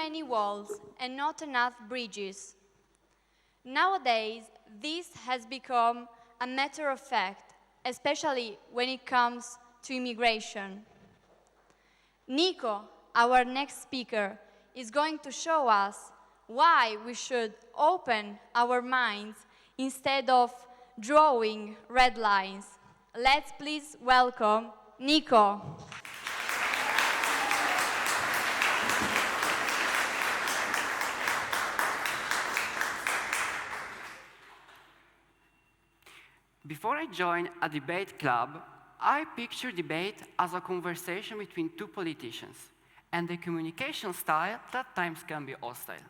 many walls and not enough bridges. Nowadays, this has become a matter of fact, especially when it comes to immigration. Nico, our next speaker, is going to show us why we should open our minds instead of drawing red lines. Let's please welcome Nico. Before I joined a debate club, I pictured debate as a conversation between two politicians, and the communication style at times can be hostile.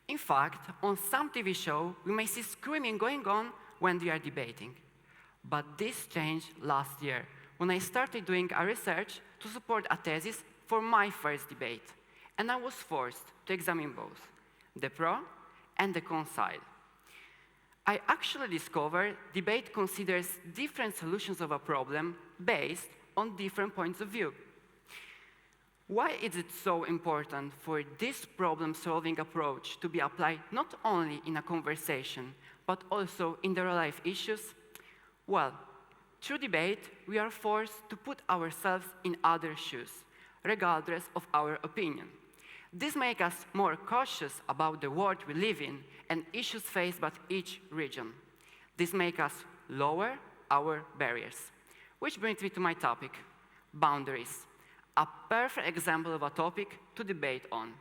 In fact, on some TV shows, we may see screaming going on when they are debating. But this changed last year, when I started doing a research to support a thesis for my first debate, and I was forced to examine both, the pro and the con side. I actually discovered debate considers different solutions of a problem based on different points of view. Why is it so important for this problem-solving approach to be applied not only in a conversation, but also in the real-life issues? Well, through debate, we are forced to put ourselves in others' shoes, regardless of our opinion. This makes us more cautious about the world we live in and issues faced by each region. This makes us lower our barriers. Which brings me to my topic, boundaries. A perfect example of a topic to debate on.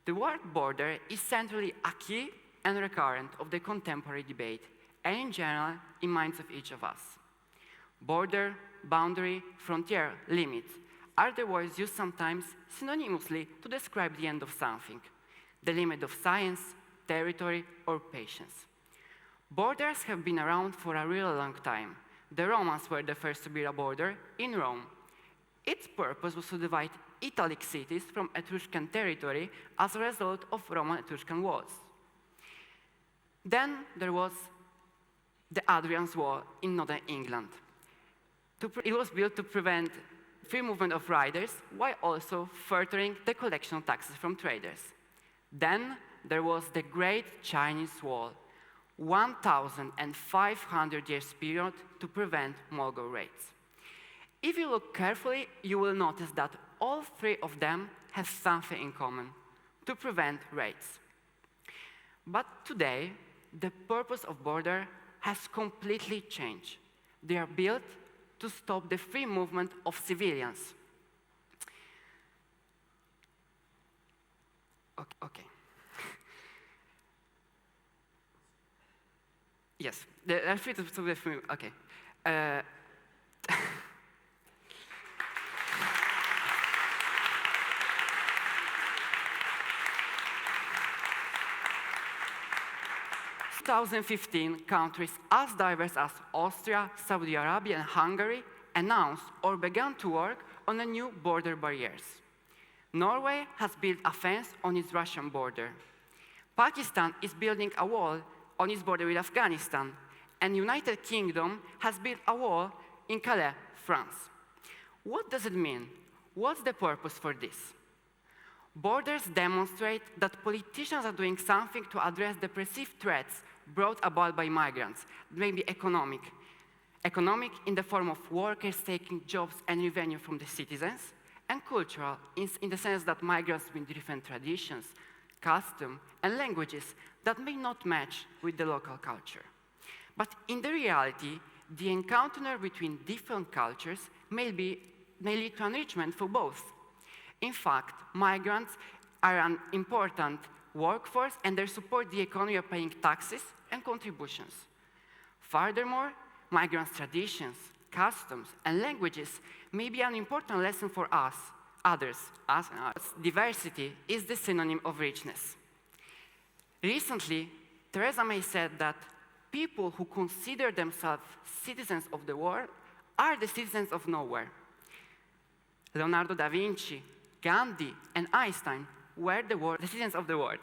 The word border is centrally a key and recurrent of the contemporary debate, and in general, in minds of each of us. Border, boundary, frontier, limit are the words used sometimes synonymously to describe the end of something, the limit of science, territory, or patience. Borders have been around for a really long time. The Romans were the first to build a border in Rome. Its purpose was to divide Italic cities from Etruscan territory as a result of Roman-Etruscan wars. Then there was the Hadrian's Wall in northern England. It was built to prevent free movement of riders, while also furthering the collection of taxes from traders. Then there was the Great Chinese Wall, 1,500 years period to prevent Mongol raids. If you look carefully, you will notice that all three of them have something in common, to prevent raids. But today, the purpose of border has completely changed. They are built to stop the free movement of civilians. Okay. Yes, they are free to stop the free, okay. 2015, countries as diverse as Austria, Saudi Arabia, and Hungary announced or began to work on a new border barriers. Norway has built a fence on its Russian border. Pakistan is building a wall on its border with Afghanistan, and United Kingdom has built a wall in Calais, France. What does it mean? What's the purpose for this? Borders demonstrate that politicians are doing something to address the perceived threats brought about by migrants, maybe economic. Economic in the form of workers taking jobs and revenue from the citizens, and cultural in the sense that migrants bring different traditions, customs, and languages that may not match with the local culture. But in the reality, the encounter between different cultures may lead to enrichment for both. In fact, migrants are an important workforce and they support the economy by paying taxes and contributions. Furthermore, migrants' traditions, customs, and languages may be an important lesson for us, others, us and us. Diversity is the synonym of richness. Recently, Theresa May said that people who consider themselves citizens of the world are the citizens of nowhere. Leonardo da Vinci, Gandhi, and Einstein were the citizens of the world.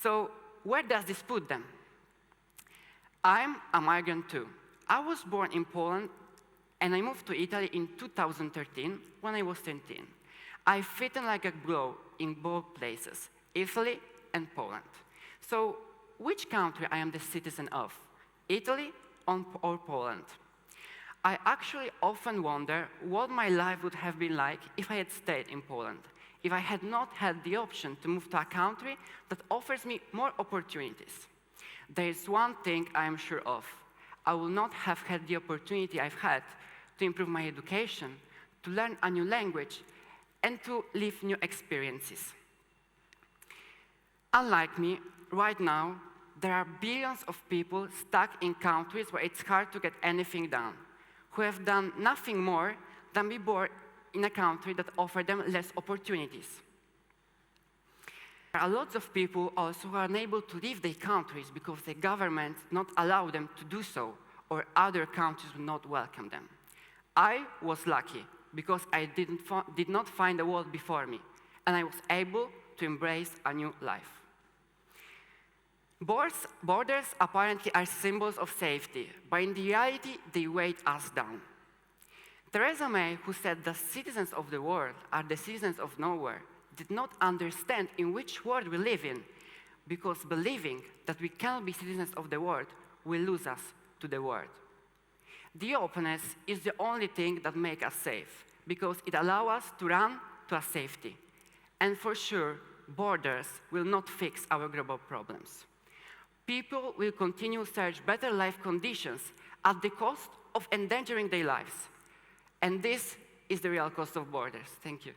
So where does this put them? I'm a migrant too. I was born in Poland, and I moved to Italy in 2013 when I was 13. I fit in like a glove in both places, Italy and Poland. So, which country I am the citizen of? Italy or Poland? I actually often wonder what my life would have been like if I had stayed in Poland, if I had not had the option to move to a country that offers me more opportunities. There is one thing I am sure of. I will not have had the opportunity I've had to improve my education, to learn a new language, and to live new experiences. Unlike me, right now, there are billions of people stuck in countries where it's hard to get anything done, who have done nothing more than be born in a country that offers them less opportunities. There are lots of people also who are unable to leave their countries because the government not allow them to do so, or other countries will not welcome them. I was lucky because I did not find the world before me, and I was able to embrace a new life. Borders apparently are symbols of safety, but in reality, they weight us down. Theresa May, who said the citizens of the world are the citizens of nowhere, did not understand in which world we live in, because believing that we cannot be citizens of the world will lose us to the world. The openness is the only thing that makes us safe, because it allows us to run to a safety. And for sure, borders will not fix our global problems. People will continue to search better life conditions at the cost of endangering their lives. And this is the real cost of borders. Thank you.